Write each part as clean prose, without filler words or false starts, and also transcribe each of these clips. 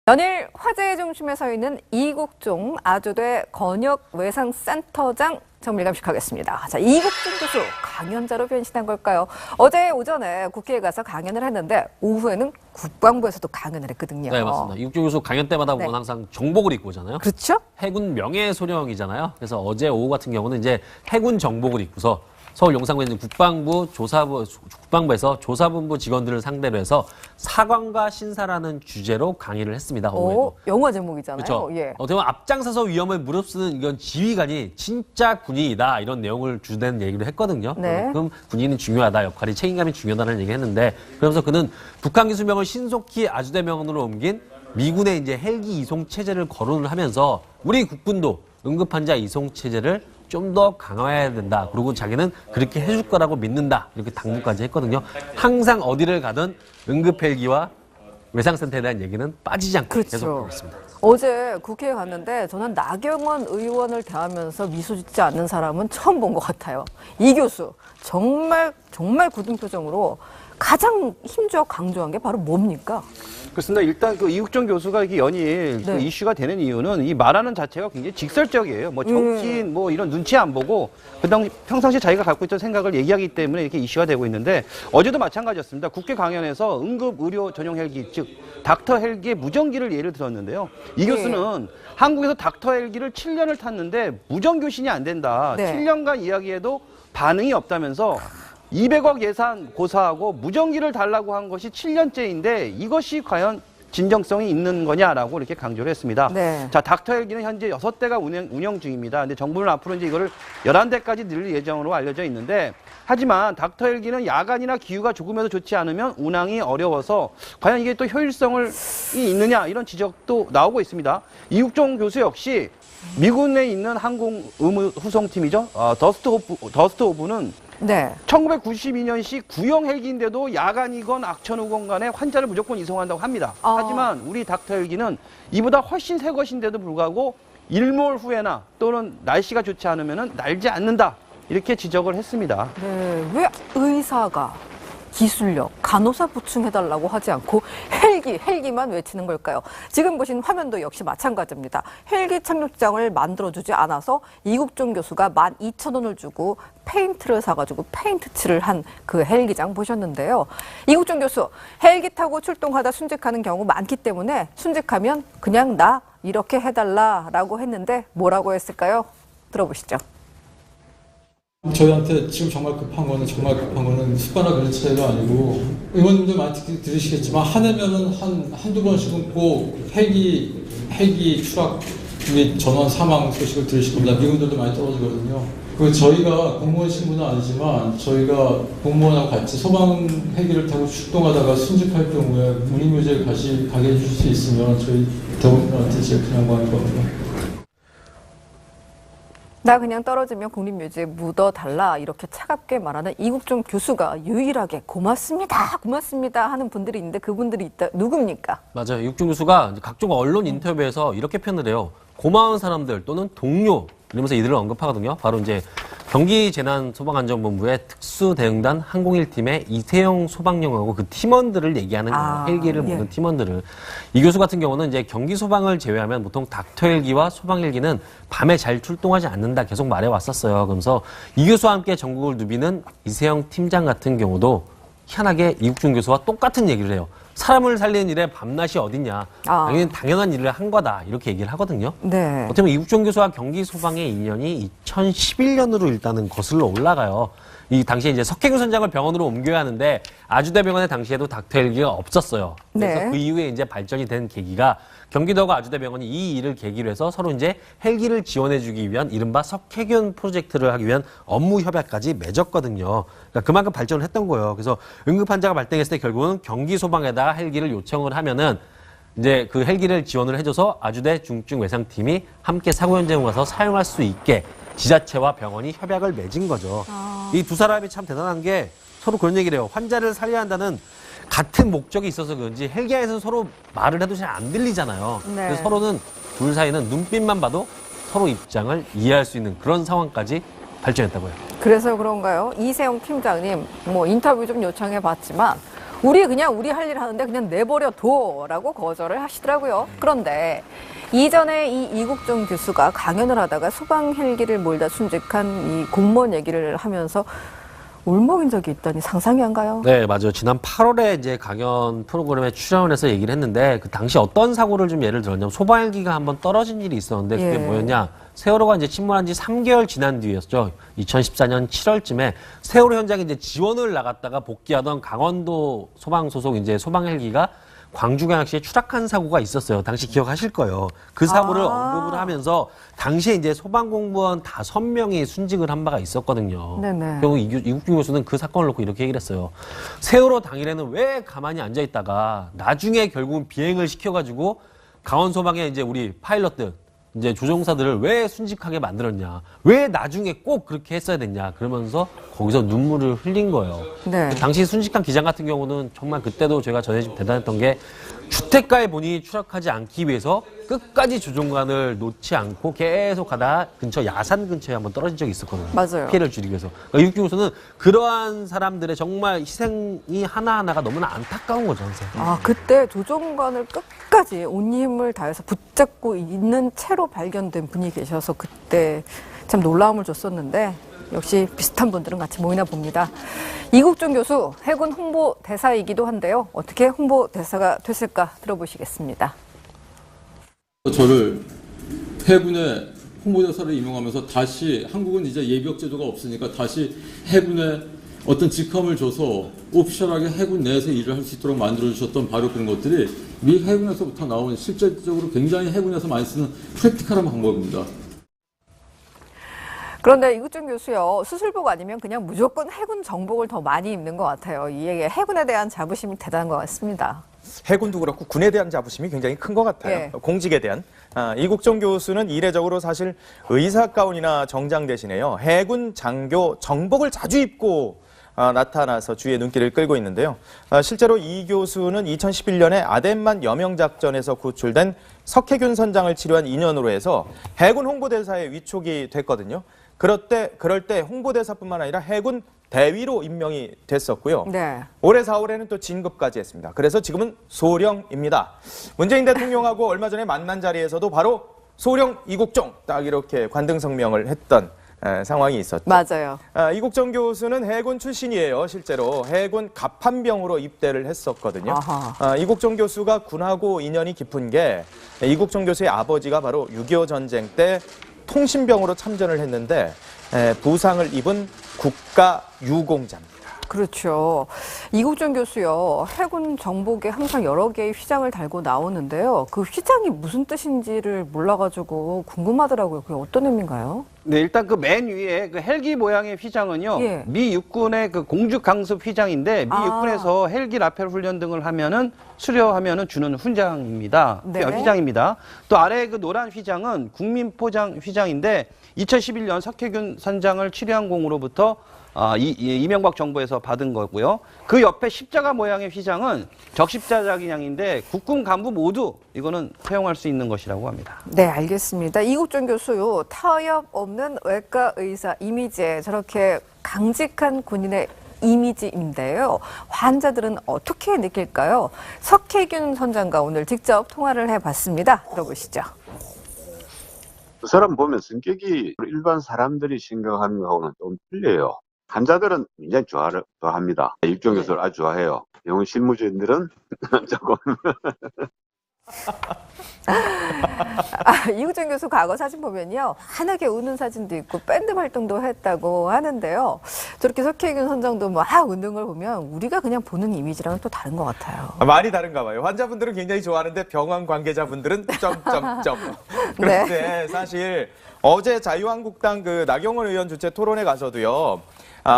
연일 화제의 중심에 서 있는 이국종 아주대 건역외상센터장 정밀감식하겠습니다. 자, 이국종 교수 강연자로 변신한 걸까요? 어제 오전에 국회에 가서 강연을 했는데 오후에는 국방부에서도 강연을 했거든요. 네, 맞습니다. 이국종 교수 강연 때마다 보면 항상 정복을 입고 오잖아요. 그렇죠? 해군 명예소령이잖아요. 그래서 어제 오후 같은 경우는 이제 해군 정복을 입고서 서울 용산구에 있는 국방부에서 조사본부 직원들을 상대로 해서 사관과 신사라는 주제로 강의를 했습니다. 오, 영화 제목이잖아요. 그렇죠. 예. 어떻게 보면 앞장서서 위험을 무릅쓰는 이건 지휘관이 진짜 군인이다 이런 내용을 주된 얘기를 했거든요. 네. 그럼 군인은 중요하다, 역할이 책임감이 중요하다는 얘기를 했는데 그러면서 그는 북한 기술명을 신속히 아주대명으로 옮긴 미군의 이제 헬기 이송 체제를 거론을 하면서 우리 국군도 응급환자 이송 체제를 좀 더 강화해야 된다. 그리고 자기는 그렇게 해줄 거라고 믿는다. 이렇게 당부까지 했거든요. 항상 어디를 가든 응급헬기와 외상센터에 대한 얘기는 빠지지 않고 그렇죠. 계속 하고 있습니다. 어제 국회에 갔는데 저는 나경원 의원을 대하면서 미소 짓지 않는 사람은 처음 본 것 같아요. 이 교수 정말 굳은 표정으로 가장 힘주어 강조한 게 바로 뭡니까? 그렇습니다. 일단 그 이국종 교수가 이게 연일 그 이슈가 되는 이유는 이 말하는 자체가 굉장히 직설적이에요. 뭐 정치인 뭐 이런 눈치 안 보고 평상시 자기가 갖고 있던 생각을 얘기하기 때문에 이렇게 이슈가 되고 있는데 어제도 마찬가지였습니다. 국회 강연에서 응급 의료 전용 헬기 즉 닥터 헬기의 무전기를 예를 들었는데요. 이 교수는 한국에서 닥터 헬기를 7년을 탔는데 무전 교신이 안 된다. 7년간 이야기해도 반응이 없다면서 200억 예산 고사하고 무전기를 달라고 한 것이 7년째인데 이것이 과연 진정성이 있는 거냐라고 이렇게 강조를 했습니다. 네. 자, 닥터 헬기는 현재 6대가 운영 중입니다. 근데 정부는 앞으로 이제 이거를 11대까지 늘릴 예정으로 알려져 있는데 하지만 닥터 헬기는 야간이나 기후가 조금이라도 좋지 않으면 운항이 어려워서 과연 이게 또 효율성이 있느냐 이런 지적도 나오고 있습니다. 이국종 교수 역시 미군에 있는 항공 의무 후송팀이죠. 더스트 호브는 1992년식 구형 헬기인데도 야간이건 악천후건 간에 환자를 무조건 이송한다고 합니다. 하지만 우리 닥터 헬기는 이보다 훨씬 새 것인데도 불구하고 일몰 후에나 또는 날씨가 좋지 않으면 날지 않는다. 이렇게 지적을 했습니다. 네, 왜 의사가 기술력, 간호사 보충해달라고 하지 않고 헬기만 외치는 걸까요? 지금 보신 화면도 역시 마찬가지입니다. 헬기 착륙장을 만들어주지 않아서 이국종 교수가 12,000원을 주고 페인트를 사가지고 페인트 칠을 한 그 헬기장 보셨는데요. 이국종 교수, 헬기 타고 출동하다 순직하는 경우 많기 때문에 순직하면 그냥 나 이렇게 해달라라고 했는데 뭐라고 했을까요? 들어보시죠. 저희한테 지금 정말 급한 거는 습관화 그런 차이가 아니고 의원님들 많이 들으시겠지만 한 해면은 한두 번씩은 꼭 헬기 추락 및 전원 사망 소식을 들으실 겁니다. 미군들도 많이 떨어지거든요. 그 저희가 공무원 신분은 아니지만 저희가 공무원하고 같이 소방 헬기를 타고 출동하다가 순직할 경우에 문의묘지에 가게 해주실 수 있으면 저희 대원들한테 제일 큰 양반일 겁니다. 나 그냥 떨어지면 국립묘지에 묻어달라 이렇게 차갑게 말하는 이국종 교수가 유일하게 고맙습니다 하는 분들이 있는데 그분들이 누굽니까? 맞아요. 이국종 교수가 각종 언론 인터뷰에서 이렇게 표현을 해요. 고마운 사람들 또는 동료 이러면서 이들을 언급하거든요. 바로 이제 경기재난소방안전본부의 특수대응단 항공일팀의 이세영 소방령하고 그 팀원들을 얘기하는 거예요. 헬기를 모는 팀원들을. 이 교수 같은 경우는 이제 경기소방을 제외하면 보통 닥터 헬기와 소방 헬기는 밤에 잘 출동하지 않는다 계속 말해왔었어요. 그러면서 이 교수와 함께 전국을 누비는 이세영 팀장 같은 경우도 희한하게 이국종 교수와 똑같은 얘기를 해요. 사람을 살리는 일에 밤낮이 어딨냐. 당연한 일을 한 거다. 이렇게 얘기를 하거든요. 네. 어떻게 보면 이국종 교수와 경기소방의 인연이 2011년으로 일단은 거슬러 올라가요. 이 당시에 이제 석혜균 선장을 병원으로 옮겨야 하는데 아주대병원에 당시에도 닥터 헬기가 없었어요. 그래서 그 이후에 이제 발전이 된 계기가 경기도하고 아주대병원이 이 일을 계기로 해서 서로 이제 헬기를 지원해주기 위한 이른바 석혜균 프로젝트를 하기 위한 업무 협약까지 맺었거든요. 그러니까 그만큼 발전을 했던 거예요. 그래서 응급환자가 발생했을 때 결국은 경기소방에다가 헬기를 요청을 하면은 이제 그 헬기를 지원을 해줘서 아주대 중증외상팀이 함께 사고 현장에 가서 사용할 수 있게 지자체와 병원이 협약을 맺은 거죠. 이 두 사람이 참 대단한 게 서로 그런 얘기를 해요. 환자를 살려야 한다는 같은 목적이 있어서 그런지 헬기 안에서 서로 말을 해도 잘 안 들리잖아요. 그래서 서로는 둘 사이는 눈빛만 봐도 서로 입장을 이해할 수 있는 그런 상황까지 발전했다고요. 그래서 그런가요? 이세영 팀장님, 인터뷰 좀 요청해 봤지만 우리 그냥 우리 할 일 하는데 그냥 내버려 둬라고 거절을 하시더라고요. 그런데 이전에 이 이국종 교수가 강연을 하다가 소방 헬기를 몰다 순직한 이 공무원 얘기를 하면서 울먹인 적이 있다니 상상이 안 가요? 네, 맞아요. 지난 8월에 이제 강연 프로그램에 출연을 해서 얘기를 했는데 그 당시 어떤 사고를 좀 예를 들었냐면 소방 헬기가 한번 떨어진 일이 있었는데 그게 예. 뭐였냐? 세월호가 이제 침몰한 지 3개월 지난 뒤였죠. 2014년 7월쯤에 세월호 현장에 이제 지원을 나갔다가 복귀하던 강원도 소방 소속 이제 소방 헬기가 광주광역시에 추락한 사고가 있었어요. 당시 기억하실 거예요. 그 사고를 언급을 하면서 당시에 이제 소방공무원 5명이 순직을 한 바가 있었거든요. 네네. 결국 이국준 교수는 그 사건을 놓고 이렇게 얘기를 했어요. 세월호 당일에는 왜 가만히 앉아 있다가 나중에 결국은 비행을 시켜가지고 강원소방의 이제 우리 파일럿들 이제 조종사들을 왜 순직하게 만들었냐? 왜 나중에 꼭 그렇게 했어야 됐냐? 그러면서 거기서 눈물을 흘린 거예요. 네. 당시 순직한 기장 같은 경우는 정말 그때도 제가 전해지면 대단했던 게 주택가에 본인이 추락하지 않기 위해서 끝까지 조종관을 놓지 않고 계속 가다가 근처 야산 근처에 한번 떨어진 적이 있었거든요. 맞아요. 피해를 줄이기 위해서. 그러니까 이국준 교수는 그러한 사람들의 정말 희생이 하나하나가 너무나 안타까운 거죠, 항상. 아, 그때 조종관을 끝까지 온 힘을 다해서 붙잡고 있는 채로 발견된 분이 계셔서 그때 참 놀라움을 줬었는데 역시 비슷한 분들은 같이 모이나 봅니다. 이국종 교수 해군 홍보대사이기도 한데요. 어떻게 홍보대사가 됐을까 들어보시겠습니다. 저를 해군의 홍보대사를 임명하면서 다시 한국은 이제 예비역 제도가 없으니까 다시 해군에 어떤 직함을 줘서 오피셜하게 해군 내에서 일을 할 수 있도록 만들어주셨던 바로 그런 것들이 미 해군에서부터 나온 실질적으로 굉장히 해군에서 많이 쓰는 프랙티컬한 방법입니다. 그런데 이국종 교수요, 수술복 아니면 그냥 무조건 해군 정복을 더 많이 입는 것 같아요. 이게 해군에 대한 자부심이 대단한 것 같습니다. 해군도 그렇고 군에 대한 자부심이 굉장히 큰 것 같아요. 예. 공직에 대한. 이국종 교수는 이례적으로 사실 의사 가운이나 정장 대신에요. 해군 장교 정복을 자주 입고 나타나서 주위의 눈길을 끌고 있는데요. 실제로 이 교수는 2011년에 아덴만 여명작전에서 구출된 석해균 선장을 치료한 인연으로 해서 해군 홍보대사에 위촉이 됐거든요. 그럴 때 홍보대사뿐만 아니라 해군 대위로 임명이 됐었고요. 네. 올해 4월에는 또 진급까지 했습니다. 그래서 지금은 소령입니다. 문재인 대통령하고 얼마 전에 만난 자리에서도 바로 소령 이국종 딱 이렇게 관등 성명을 했던 상황이 있었죠. 맞아요. 이국종 교수는 해군 출신이에요. 실제로 해군 갑판병으로 입대를 했었거든요. 이국종 교수가 군하고 인연이 깊은 게 이국종 교수의 아버지가 바로 6.25 전쟁 때 통신병으로 참전을 했는데 부상을 입은 국가유공자입니다. 그렇죠. 이국종 교수요, 해군 정복에 항상 여러 개의 휘장을 달고 나오는데요. 그 휘장이 무슨 뜻인지를 몰라가지고 궁금하더라고요. 그게 어떤 의미인가요? 네, 일단 그 맨 위에 그 헬기 모양의 휘장은요, 예. 미 육군의 그 공주 강습 휘장인데, 미 육군에서 헬기 라펠 훈련 등을 하면은 수료하면은 주는 훈장입니다. 네. 휘장입니다. 또 아래 그 노란 휘장은 국민포장 휘장인데, 2011년 석해균 선장을 치료한 공으로부터 이명박 정부에서 받은 거고요. 그 옆에 십자가 모양의 휘장은 적십자자 기념인데 국군 간부 모두 이거는 사용할 수 있는 것이라고 합니다. 네, 알겠습니다. 이국종 교수요, 타협 없는 외과 의사 이미지에 저렇게 강직한 군인의 이미지인데요. 환자들은 어떻게 느낄까요? 석해균 선장과 오늘 직접 통화를 해봤습니다. 들어보시죠. 그 사람 보면 성격이 일반 사람들이 생각하는 거하고는 좀 틀려요. 환자들은 굉장히 좋아합니다. 이국종 교수를 아주 좋아해요. 병원 실무진들은 조금. 이국종 교수 과거 사진 보면요, 환하게 우는 사진도 있고 밴드 활동도 했다고 하는데요. 저렇게 석해균 선장도 막 웃는 걸 보면 우리가 그냥 보는 이미지랑은 또 다른 것 같아요. 많이 다른가 봐요. 환자분들은 굉장히 좋아하는데 병원 관계자분들은 점점점. 그런데 사실 어제 자유한국당 그 나경원 의원 주최 토론회 가서도요.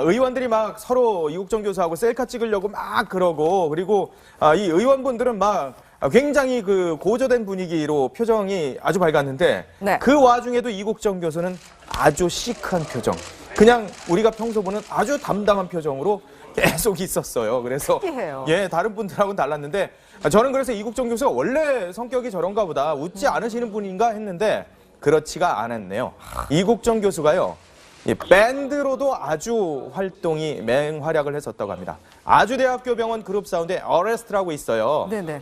의원들이 막 서로 이국종 교수하고 셀카 찍으려고 막 그러고, 그리고 이 의원분들은 막 굉장히 그 고조된 분위기로 표정이 아주 밝았는데, 네. 그 와중에도 이국종 교수는 아주 시크한 표정, 그냥 우리가 평소 보는 아주 담담한 표정으로 계속 있었어요. 그래서 신기해요. 예, 다른 분들하고는 달랐는데, 저는 그래서 이국종 교수가 원래 성격이 저런가 보다, 웃지 않으시는 분인가 했는데 그렇지가 않았네요. 이국종 교수가요, 이 밴드로도 아주 활동이 맹활약을 했었다고 합니다. 아주대학교 병원 그룹 사운드에 어레스트라고 있어요. 네네.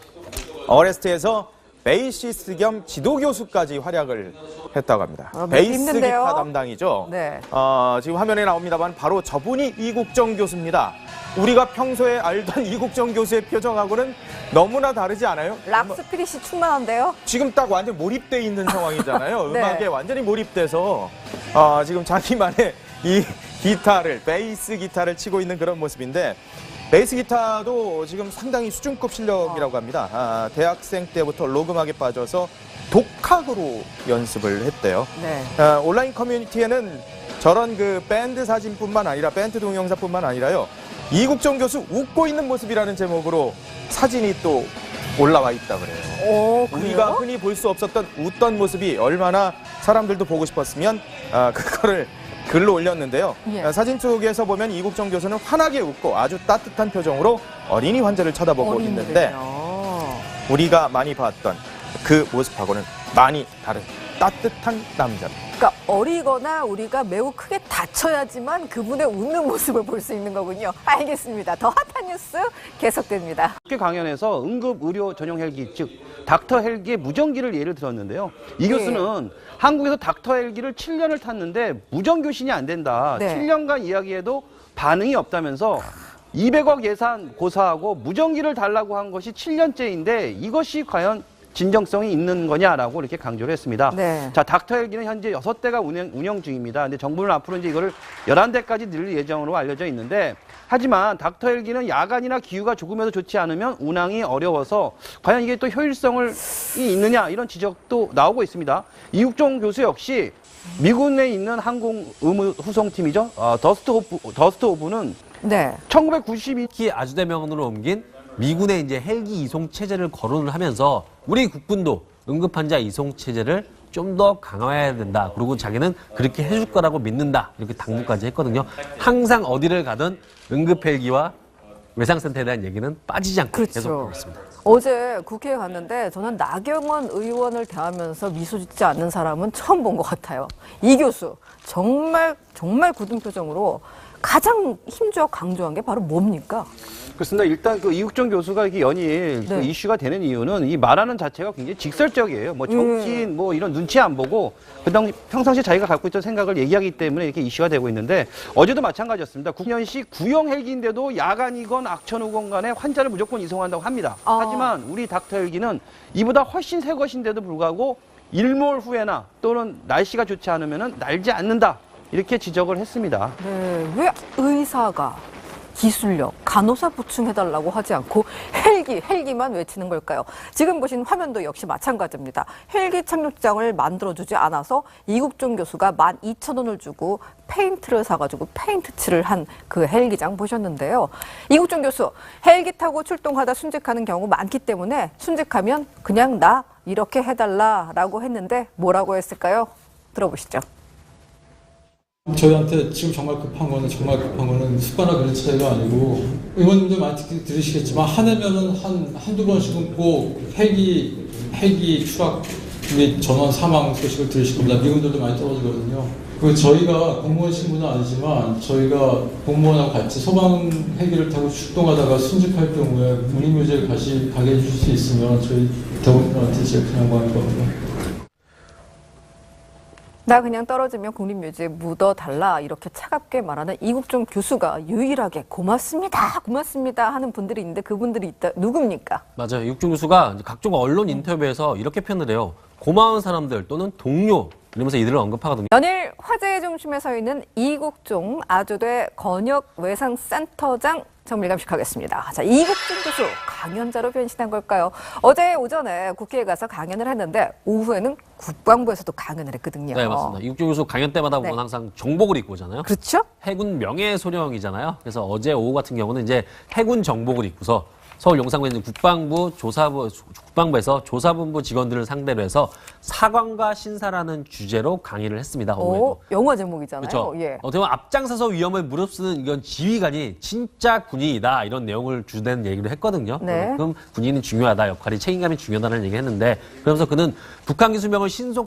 어레스트에서 베이시스트 겸 지도교수까지 활약을 했다고 합니다. 믿기 베이스 힘든데요? 기타 담당이죠. 네. 지금 화면에 나옵니다만 바로 저분이 이국정 교수입니다. 우리가 평소에 알던 이국정 교수의 표정하고는 너무나 다르지 않아요? 락스피릿이 충만한데요? 지금 딱 완전 몰입돼 있는 상황이잖아요. 네. 음악에 완전히 몰입돼서 지금 자기만의 이 기타를, 베이스 기타를 치고 있는 그런 모습인데, 베이스 기타도 지금 상당히 수준급 실력이라고 합니다. 대학생 때부터 로그막에 빠져서 독학으로 연습을 했대요. 네. 온라인 커뮤니티에는 저런 그 밴드 사진뿐만 아니라 밴드 동영상뿐만 아니라요, 이국정 교수 웃고 있는 모습이라는 제목으로 사진이 또 올라와 있다 그래요. 오, 우리가 그래요? 흔히 볼 수 없었던 웃던 모습이 얼마나 사람들도 보고 싶었으면 그거를 글로 올렸는데요. 예. 사진 속에서 보면 이국정 교수는 환하게 웃고 아주 따뜻한 표정으로 어린이 환자를 쳐다보고 있는데, 어린이들요. 우리가 많이 봤던 그 모습하고는 많이 다른 따뜻한 남자입니다. 그러니까 어리거나 우리가 매우 크게 다쳐야지만 그분의 웃는 모습을 볼 수 있는 거군요. 알겠습니다. 더 핫한 뉴스 계속됩니다. 국회 강연에서 응급 의료 전용 헬기, 즉 닥터 헬기의 무전기를 예를 들었는데요. 이 네. 교수는 한국에서 닥터 헬기를 7년을 탔는데 무전교신이 안 된다. 네. 7년간 이야기해도 반응이 없다면서 200억 예산 고사하고 무전기를 달라고 한 것이 7년째인데 이것이 과연 진정성이 있는 거냐라고 이렇게 강조를 했습니다. 네. 자, 닥터 헬기는 현재 6대가 운영 중입니다. 근데 정부는 앞으로 이제 이거를 11대까지 늘릴 예정으로 알려져 있는데, 하지만 닥터 헬기는 야간이나 기후가 조금이라도 좋지 않으면 운항이 어려워서 과연 이게 또 효율성이 있느냐, 이런 지적도 나오고 있습니다. 이국종 교수 역시 미군에 있는 항공 의무 후송팀이죠. 더스트 호브는 네. 1992 특히 아주대병원으로 옮긴 미군의 이제 헬기 이송 체제를 거론을 하면서 우리 국군도 응급 환자 이송 체제를 좀 더 강화해야 된다. 그리고 자기는 그렇게 해줄 거라고 믿는다. 이렇게 당부까지 했거든요. 항상 어디를 가든 응급 헬기와 외상센터에 대한 얘기는 빠지지 않고 계속 그렇죠. 하고 있습니다. 어제 국회에 갔는데 저는 나경원 의원을 대하면서 미소 짓지 않는 사람은 처음 본 것 같아요. 이 교수 정말 굳은 표정으로 가장 힘주어 강조한 게 바로 뭡니까? 그렇습니다. 일단 그 이국정 교수가 이렇게 연일 그 네. 이슈가 되는 이유는 이 말하는 자체가 굉장히 직설적이에요. 뭐 정치인 뭐 이런 눈치 안 보고 평상시 자기가 갖고 있던 생각을 얘기하기 때문에 이렇게 이슈가 되고 있는데, 어제도 마찬가지였습니다. 국년시 구형 헬기인데도 야간이건 악천후건 간에 환자를 무조건 이송한다고 합니다. 하지만 우리 닥터 헬기는 이보다 훨씬 새 것인데도 불구하고 일몰 후에나 또는 날씨가 좋지 않으면 날지 않는다. 이렇게 지적을 했습니다. 네, 왜 의사가 기술력, 간호사 보충해달라고 하지 않고 헬기만 외치는 걸까요? 지금 보신 화면도 역시 마찬가지입니다. 헬기 착륙장을 만들어주지 않아서 이국종 교수가 12,000원을 주고 페인트를 사가지고 페인트 칠을 한 그 헬기장 보셨는데요. 이국종 교수, 헬기 타고 출동하다 순직하는 경우 많기 때문에 순직하면 그냥 나 이렇게 해달라라고 했는데 뭐라고 했을까요? 들어보시죠. 저희한테 지금 정말 급한 거는 습관과 그런 차이가 아니고, 의원님들 많이 들으시겠지만 화내면은 한두 번씩은 꼭 헬기 추락 및 전원 사망 소식을 들으실 겁니다. 미군들도 많이 떨어지거든요. 그 저희가 공무원 신분은 아니지만 저희가 공무원하고 같이 소방 헬기를 타고 출동하다가 순직할 경우에 문의묘지에 가게 해주실 수 있으면 저희 대원들한테 제일 큰 영광일 겁니다. 나 그냥 떨어지면 국립묘지에 묻어달라, 이렇게 차갑게 말하는 이국종 교수가 유일하게 고맙습니다 하는 분들이 있는데, 그분들이 누굽니까? 맞아요. 이국종 교수가 각종 언론 인터뷰에서 이렇게 표현을 해요. 고마운 사람들 또는 동료, 이러면서 이들을 언급하거든요. 연일 화제의 중심에 서 있는 이국종 아주대 건역외상센터장 정밀감식하겠습니다. 자, 이국종 교수 강연자로 변신한 걸까요? 어제 오전에 국회에 가서 강연을 했는데 오후에는 국방부에서도 강연을 했거든요. 네, 맞습니다. 이국종 교수 강연 때마다 보면 네. 항상 정복을 입고 오잖아요. 그렇죠? 해군 명예소령이잖아요. 그래서 어제 오후 같은 경우는 이제 해군 정복을 입고서 서울 용산구에 있는 국방부에서 조사본부 직원들을 상대로 해서 사관과 신사라는 주제로 강의를 했습니다. 오후에도. 영화 제목이잖아요. 그렇죠. 예. 어떻게 보면 앞장서서 위험을 무릅쓰는 이건 지휘관이 진짜 군인이다, 이런 내용을 주된 얘기를 했거든요. 네. 그럼 군인은 중요하다, 역할이 책임감이 중요하다는 얘기를 했는데, 그러면서 그는 북한 기술명을 신속